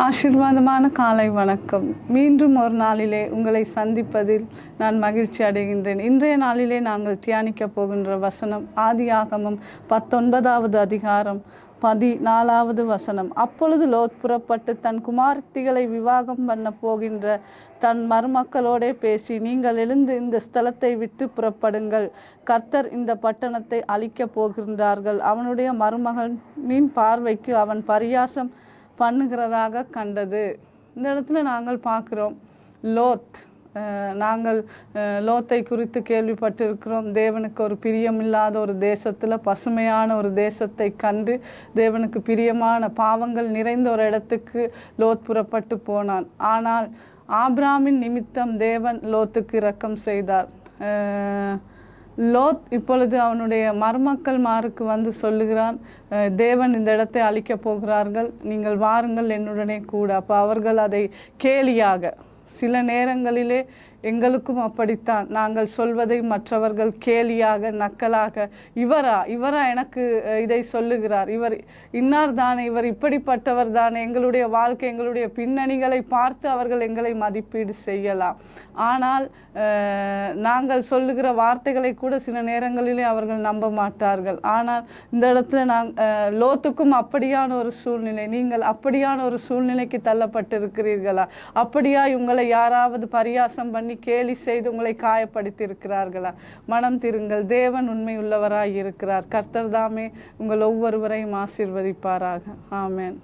ஆசீர்வாதமான காலை வணக்கம். மீண்டும் ஒரு நாளிலே உங்களை சந்திப்பதில் நான் மகிழ்ச்சி அடைகின்றேன். இன்றைய நாளிலே நாங்கள் தியானிக்க போகின்ற வசனம் ஆதியாகமம் 19வது அதிகாரம் 14வது வசனம். அப்பொழுது லோத் புறப்பட்டு தன் குமாரத்திகளை விவாகம் பண்ண போகின்ற தன் மருமக்களோடே பேசி, நீங்கள் எழுந்து இந்த ஸ்தலத்தை விட்டு புறப்படுங்கள், கர்த்தர் இந்த பட்டணத்தை அழிக்கப் போகின்றார்கள். அவனுடைய மருமகனின் பார்வைக்கு அவன் பரியாசம் பண்ணுகிறதாக கண்டது. இந்த இடத்துல நாங்கள் பார்க்குறோம், நாங்கள் லோத்தை குறித்து கேள்விப்பட்டிருக்கிறோம். தேவனுக்கு ஒரு பிரியமில்லாத ஒரு தேசத்தில், பசுமையான ஒரு தேசத்தை கண்டு தேவனுக்கு பிரியமான பாவங்கள் நிறைந்த ஒரு இடத்துக்கு லோத் புறப்பட்டு போனான். ஆனால் ஆபிராமின் நிமித்தம் தேவன் லோத்துக்கு இரக்கம் செய்தார். லோத் இப்பொழுது அவனுடைய மருமக்கள்மாருக்கு வந்து சொல்லுகிறான், தேவன் இந்த இடத்தை அழிக்கப் போகிறார்கள், நீங்கள் வாருங்கள் என்னுடனே கூட. அப்போ அவர்கள் அதை கேலியாக, சில நேரங்களிலே எங்களுக்கும் அப்படித்தான், நாங்கள் சொல்வதை மற்றவர்கள் கேலியாக நக்கலாக, இவரா எனக்கு இதை சொல்லுகிறார், இவர் இன்னார் தானே, இவர் இப்படிப்பட்டவர் தானே, எங்களுடைய வாழ்க்கை எங்களுடைய பின்னணிகளை பார்த்து அவர்கள் எங்களை மதிப்பீடு செய்யலாம். ஆனால் நாங்கள் சொல்லுகிற வார்த்தைகளை கூட சில நேரங்களிலே அவர்கள் நம்ப மாட்டார்கள். ஆனால் இந்த இடத்துல லோத்துக்கும் அப்படியான ஒரு சூழ்நிலை, நீங்கள் அப்படியான ஒரு சூழ்நிலைக்கு தள்ளப்பட்டிருக்கிறீர்களா? அப்படியா உங்களை யாராவது பரியாசம் பண்ணி கேலி செய்து உங்களை காயப்படுத்தி இருக்கிறார்களா? மனம் திருங்கள், தேவன் உண்மை உள்ளவராய் இருக்கிறார். கர்த்தர் தாமே உங்கள் ஒவ்வொருவரையும் ஆசீர்வதிப்பாராக. ஆமென்.